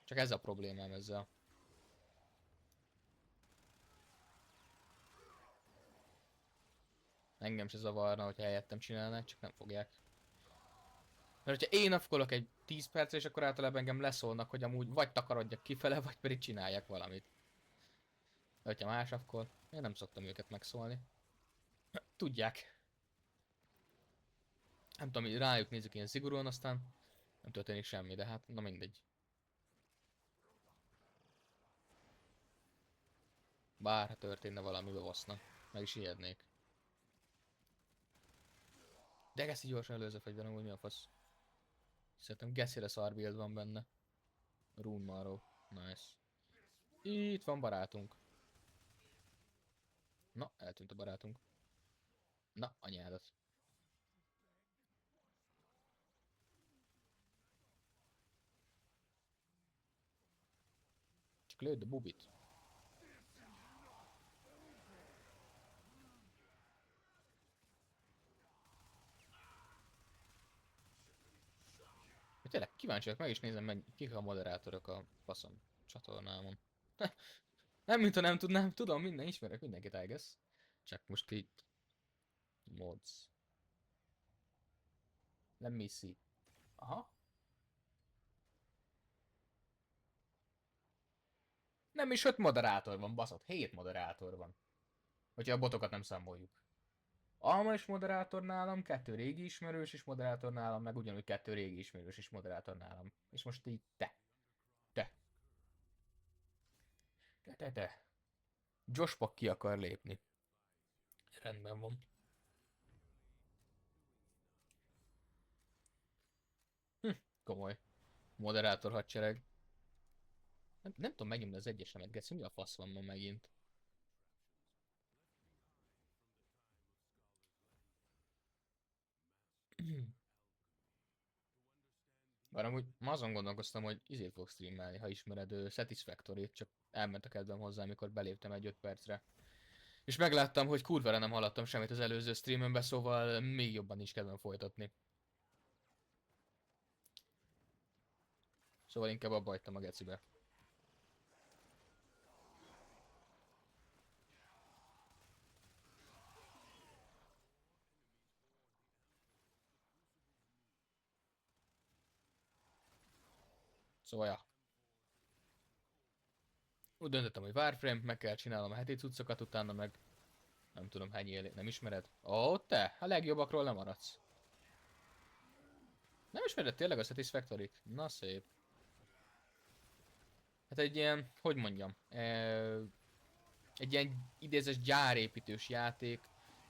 Speaker 1: Csak ez a problémám ezzel. Engem se zavarna, hogyha helyettem csinálnák, csak nem fogják. Mert hogyha én afkolok egy 10 percre, és akkor általában engem leszólnak, hogy amúgy vagy takarodjak kifele, vagy pedig csináljak valamit. De hogyha más afkol, én nem szoktam őket megszólni. Tudják. Nem tudom, így rájuk nézzük ilyen szigorúan, aztán nem történik semmi, de hát na mindegy. Bár ha történne valami, bevaszna. Meg is ijednék. De Geszi gyorsan előző fegyver, amúgy mi a fasz? Szerintem Geszire szar build van benne. Rune Marrow. Nice. Itt van barátunk. Na, eltűnt a barátunk. Na, anyádat. Csak lőd a bubit. Tényleg kíváncsi vagyok, meg is nézem, kik a moderátorok a faszom csatornámon. Nem, mintha nem tudnám, tudom, ismerek mindenkit, I guess. Csak most itt mods. Let me see. Aha. Nem is 5 moderátor van, baszott. 7 moderátor van. Hogyha a botokat nem számoljuk. Alma is moderátor nálam, 2 régi ismerős is moderátor nálam, meg ugyanúgy 2 régi ismerős is moderátor nálam. És most így te. Te. Te. Joshpak ki akar lépni. Rendben van. Komoly. Moderátor hadsereg. Nem tudom megnyomni az egyesemet, Geci, mi a fasz van ma megint? Bár amúgy ma azon gondolkoztam, hogy izét fog streamelni, ha ismered Satisfactory-t, csak elment a kedvem hozzá, amikor beléptem egy 5 percre. És megláttam, hogy kurvára nem hallottam semmit az előző streamembe, szóval még jobban is kedvem folytatni. Szóval inkább abba hagytam a gecibe. Szóval ja. Úgy döntöttem, hogy Warframe, meg kell csinálnom a heti cuccokat, utána meg nem tudom, hány nem ismered? Ó, te, a legjobbakról nem maradsz. Nem ismered tényleg a Satisfactory-t? Na szép. Hát egy ilyen, hogy mondjam, Egy ilyen idézős gyárépítős játék,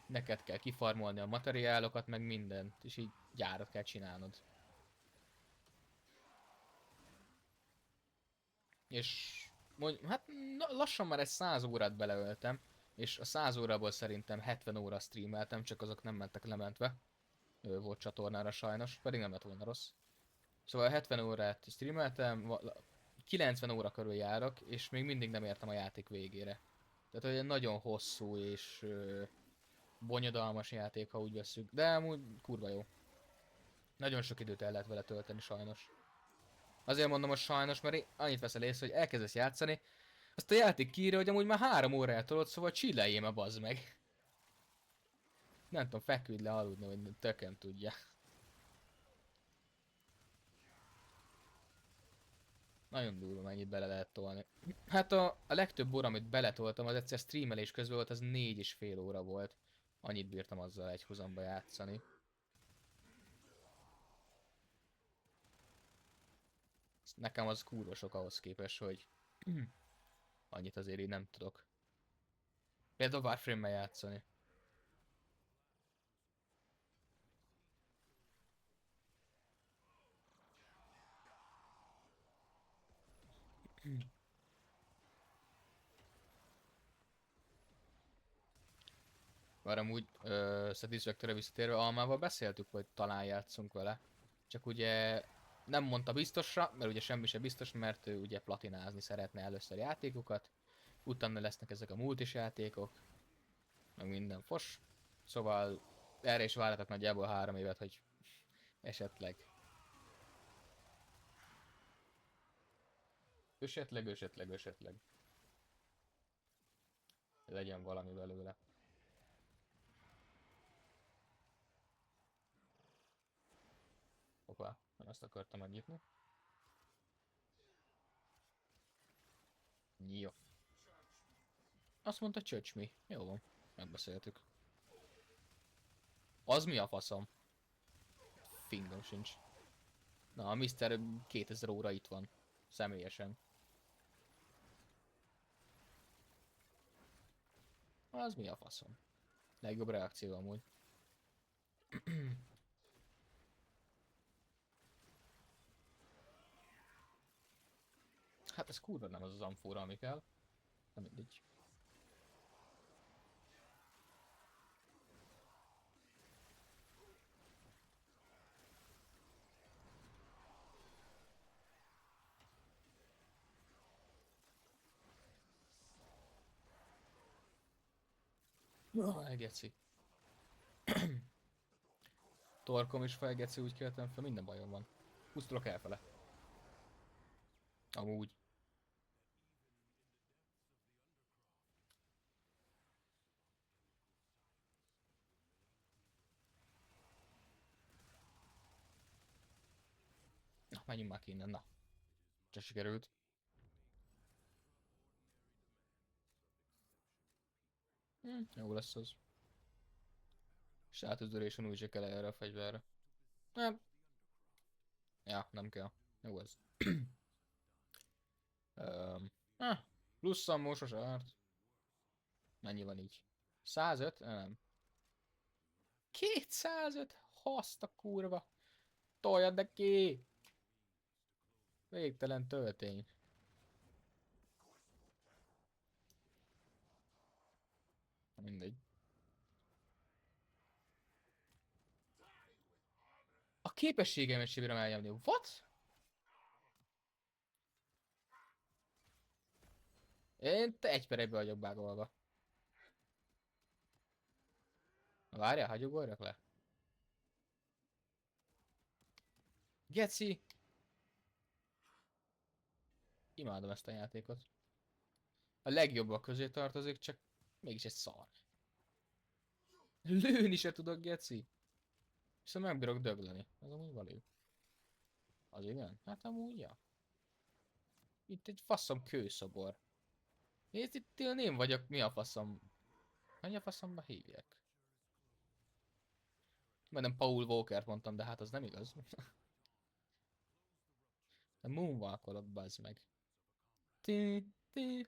Speaker 1: neked kell kifarmolni a materiálokat, meg mindent, és így gyárat kell csinálnod. És hát lassan már egy 100 órát beleöltem, és a 100 órából szerintem 70 óra streameltem, csak azok nem mentek lementve. Volt csatornára sajnos, pedig nem lett volna rossz. Szóval 70 órát streameltem, 90 óra körül járok, és még mindig nem értem a játék végére. Tehát olyan nagyon hosszú és bonyodalmas játék, ha úgy veszük, de amúgy kurva jó. Nagyon sok időt el lehet vele tölteni sajnos. Azért mondom, hogy sajnos, mert annyit veszel észre, hogy elkezdesz játszani, azt a játék kiírja, hogy amúgy már 3 órát tolod, szóval chilleljél már, bazd meg. Nem tudom, feküdj le aludni, vagy tököm tudja. Nagyon durva, mennyit bele lehet tolni. Hát a legtöbb óra, amit beletoltam, az egyszer streamelés közben volt, az 4,5 óra volt. Annyit bírtam azzal egy huzamba játszani. Nekem az kurva sok ahhoz képest, hogy annyit azért így nem tudok. Például Warframe-mel játszani. Már amúgy Satisfactory visszatérve, Almával beszéltük, hogy talán játszunk vele. Csak ugye nem mondta biztosra, mert ugye semmi se biztos, mert ő ugye platinázni szeretne először játékokat. Utána lesznek ezek a multis játékok, meg minden fos. Szóval erre is várhatok nagyjából 3 évet, hogy esetleg. Esetleg. Legyen valami belőle. Hoppá, nem azt akartam megnyitni. Jó. Azt mondta csöcsmi. Jó van, megbeszéltük. Az mi a faszom? Fingom sincs. Na, a Mr. 2000 óra itt van. Személyesen. Az mi a faszom? Legjobb reakció amúgy. Hát ez kurva nem az az amfóra, ami kell. Nem mindegy. Elgeci. Torkom is felgeci, úgy keltem fel, minden bajom van. Pusztulok elfele. Amúgy. Na, menjünk már ki innen, na. Csak sikerült. Jó lesz az. Státuszduration úgy se kell erre a fegyverre. Nem. Ja, nem kell. Jó ez. Plusz ammó sose árt. Mennyi van így? 105? Nem. 205? Haszt a kurva. Toljad neki! Végtelen töltény. Mindegy. A képességemet sem bírom elnyomni. What? Én te egy per egybe vagyok bágolva. Várjál, hagyj ugorjak le. Geci! Imádom ezt a játékot. A legjobbak közé tartozik, csak mégis egy szar. Lőni se tudok, geci. Viszont meg bírok dögleni. Az amúgy való. Az igen? Hát amúgy, ja. Itt egy faszom kőszobor. Nézd, itt én vagyok, mi a faszom? Hogy a faszomba hívják? Majdnem Paul Walkert mondtam, de hát az nem igaz. De moonwalkolok, bazd meg. Ti, ti.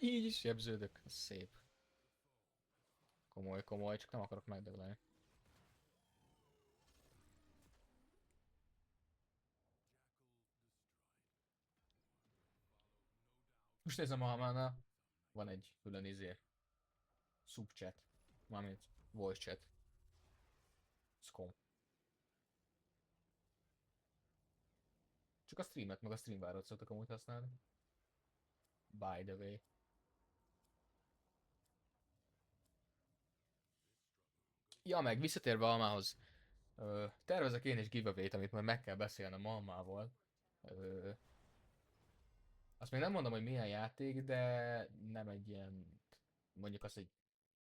Speaker 1: Így is sebződök. Ez szép. Komoly, komoly, csak nem akarok megdögleni. Most nézem a Hamánál. Van egy külön subchat. Mármint voice chat. Scom. Csak a streamet, meg a streamvárót szoktak amúgy használni. By the way. Ja, meg visszatérve Almához. Tervezek én is giveaway-t, amit majd meg kell beszélnem Almával. Azt még nem mondom, hogy milyen játék, de nem egy ilyen, mondjuk azt egy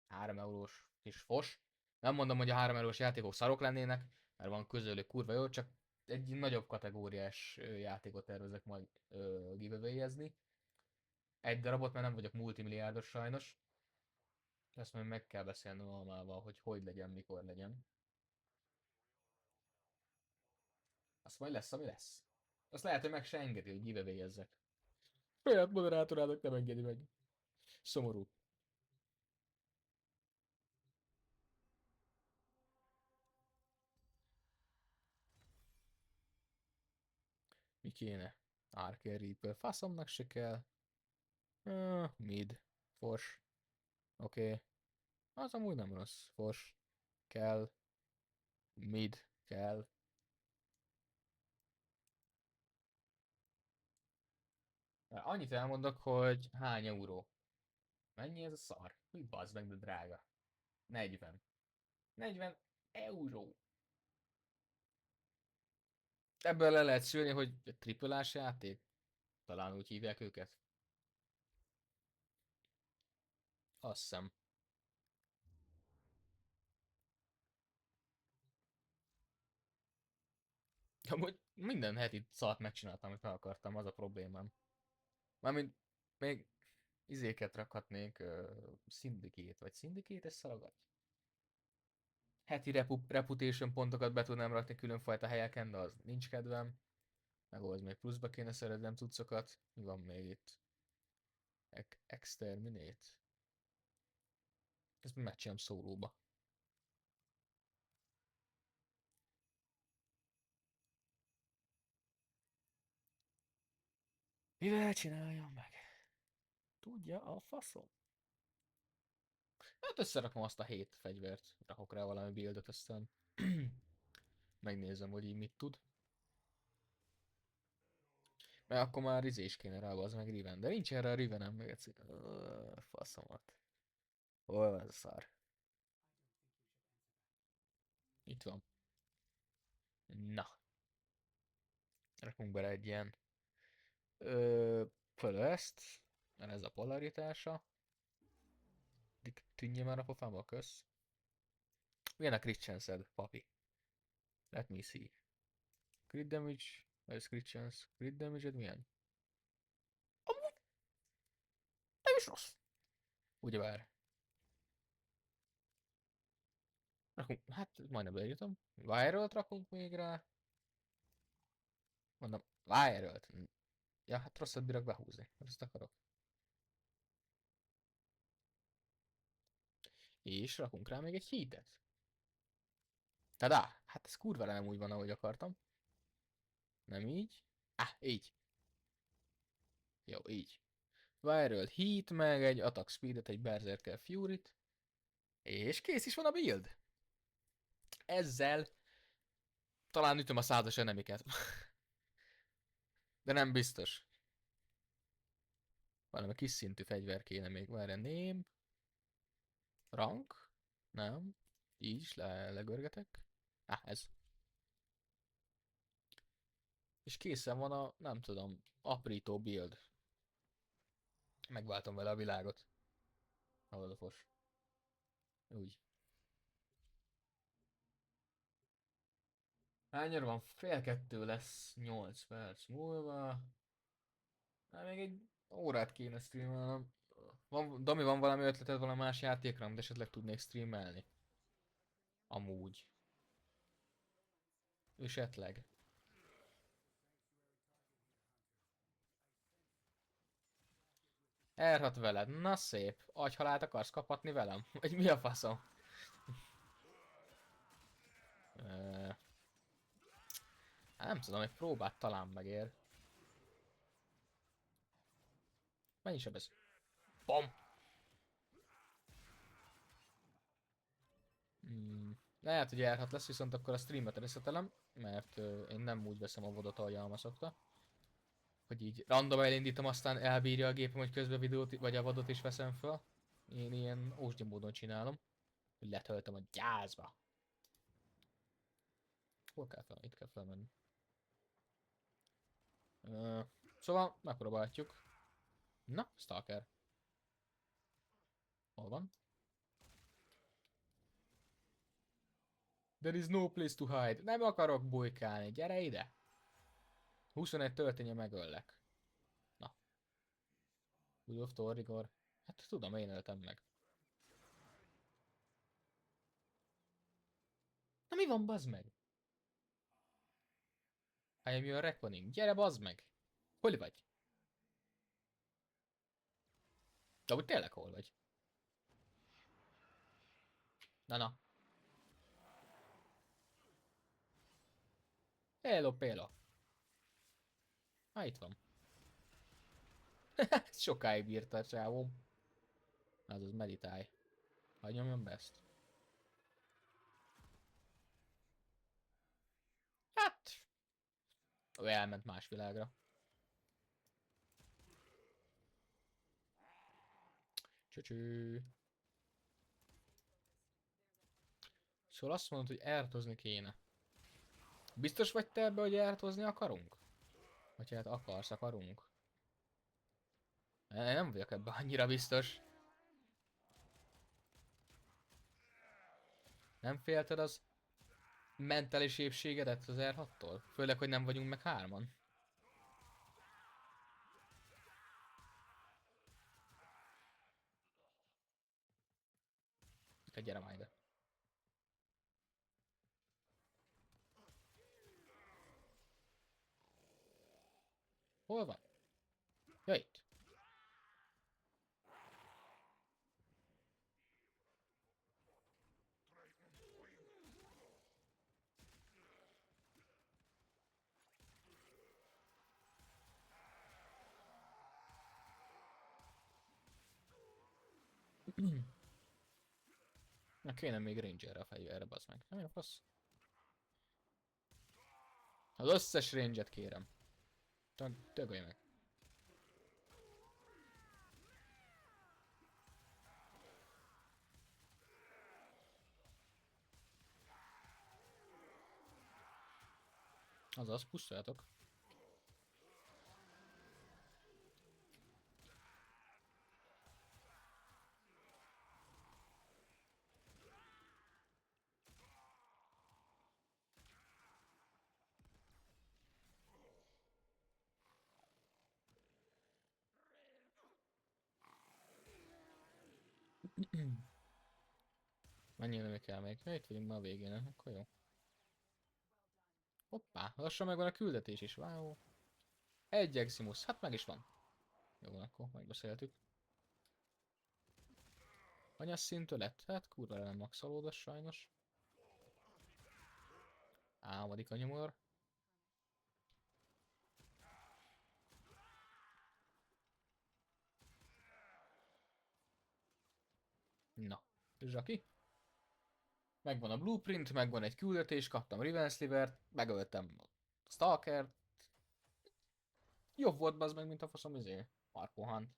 Speaker 1: 3 eurós kis fos. Nem mondom, hogy a 3 eurós játékok szarok lennének, mert van közülük kurva jó, csak egy nagyobb kategóriás játékot tervezek majd giveaway-ezni. Egy darabot, mert nem vagyok multimilliárdos sajnos. Ezt majd meg kell beszélnem Almával, hogy legyen, mikor legyen. Azt majd lesz, ami lesz. Azt lehet, hogy meg se engedi, hogy giveaway-ezzek. Saját moderátorának nem engedi meg. Szomorú. Mi kéne? Archer Reaper. Faszomnak se kell. Mid. Fos. Oké. Okay. Az amúgy nem rossz. Fos. Kell. Mid. Kell. Annyit elmondok, hogy hány euró. Mennyi ez a szar? Hű, bazd meg, de drága. 40. 40 euró. Ebből le lehet szülni, hogy triplás játék. Talán úgy hívják őket. Azt hiszem. Amúgy minden heti szart megcsináltam, amit meg akartam, az a problémám. Mármint még izéket rakhatnék, Syndicate, vagy Syndicate-es szalagat? Heti reputation pontokat be tudnám rakni különfajta helyeken, de az nincs kedvem. Meg ahhoz még pluszba kéne szereznem cuccokat. Mi van még itt? Exterminate. Ezt megcsinálom szólóba. Mivel csináljam meg? Tudja a faszom. Hát összerakom azt a 7 fegyvert. Rakok rá valami buildot, aztán megnézem, hogy így mit tud. Mert akkor már izés kéne rá, az meg Riven. De nincs erre a Rivenem, meg egyszer. Faszomat. Hol van ez a szar? Itt van. Na. Rakunk bele egy ilyen fölöszt, mert ez a polaritása. Tűnje már a pofámba, kösz. Milyen a crit chance-ed, papi? Let me see. Crit damage, ez crit chance. Crit damage-ed milyen? Amúgy nem is rossz. Ugyebár. Rakunk, hát majdnem beírtam. Viral-t rakunk még rá. Mondom, viral-t. Ja, hát rosszat bírok behúzni. Ezt akarok. És rakunk rá még egy heatet. Tadá! Hát ez kurva nem úgy van, ahogy akartam. Nem így. Így. Jó, így. Viral Heat, meg egy Attack Speedet, egy Berserker Fury-t. És kész is van a build. Ezzel talán ütöm a 100-as enemiket. De nem biztos. Valami kis szintű fegyver kéne még. Várj, name. Rank. Nem. Így is legörgetek. Ez. És készen van a, nem tudom, aprító build. Megváltom vele a világot. Ahol a fos. Úgy. Hányra van? Fél kettő lesz 8 perc múlva. Hát még egy órát kéne streamelnem. Dami, van valami ötleted valami más játékra, amit esetleg tudnék streamelni? Amúgy. Esetleg. R6 veled. Na szép. Agyhalált akarsz kapatni velem? Vagy mi a faszom? Ö, Hát nem tudom, egy próbát talán megér. Mennyi sebez? Bom! Lehet, hogy R6 lesz, viszont akkor a streamet reszetelem, mert én nem úgy veszem a vodot, ahogy Alma szokta. Hogy így random elindítom, aztán elbírja a gépem, hogy közben videót vagy a vadot is veszem fel. Én ilyen ósdi módon csinálom. Hogy letöltöm a gyászba. Hol kell fel? Itt kell felmenni. Szóval megpróbálhatjuk. Na, Stalker. Hol van? There is no place to hide. Nem akarok bujkálni, gyere ide! 21 tölténye megöllek. Na. Rudolf Torrigor. Hát tudom, én öltem meg. Na mi van, bazd meg? I am your reckoning. Gyere, bazd meg! Hol vagy? De úgy tényleg hol vagy? Na na. Hello, pélo. Itt van. Sokáig bírta a csávóm. Az meditálj. Hagy nyomjam be ezt. Hát... Ő elment más világra. Csöcső. Szóval azt mondod, hogy ertozni kéne. Biztos vagy te ebbe, hogy ertozni akarunk? Vagy hát akarunk? Én nem vagyok ebben annyira biztos. Nem félted az mentális épségedet az R6-tól? Főleg, hogy nem vagyunk meg hárman. Gyere már ide. Hol van? Ja, itt. Na kéne még rangerre a fegyverre, bazd meg. Nem jó fasz. Az összes range-et kérem. Dögölj meg. Azaz, pusztoljatok. Mennyire még kell még? Ja, itt vagyunk már a végén, akkor jó. Hoppá, lassan megvan a küldetés is, wow. Egy Eximus, hát meg is van. Jó van, akkor megbeszéltük. Anyas szintű lett? Hát kurva nem maxolódott sajnos. Álmodik a nyomor. Na, zsaki. Megvan a blueprint, megvan egy küldetés, kaptam Riven Slivert, megöltem a Stalkert. Jobb volt bazd meg, mint a faszom Marco Hunt.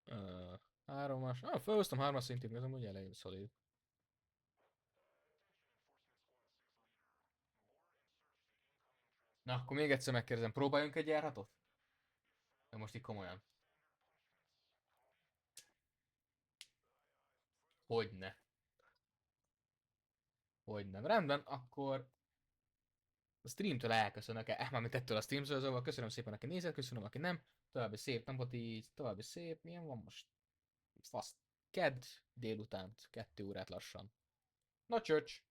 Speaker 1: Uh, Hármas. Felhoztam hármas szintén, ez amúgy elég szolid. Na, akkor még egyszer megkérdezem, próbáljunk egy járhatot? De most így komolyan. Hogyne. Hogyne. Rendben, akkor A streamtől elköszönök, mármint ettől a streamtől, szóval köszönöm szépen, aki nézett, köszönöm, aki nem. További szép napot így, további szép, milyen van most? Fasz. Kedd délután, 2 órát lassan. Na csöcs!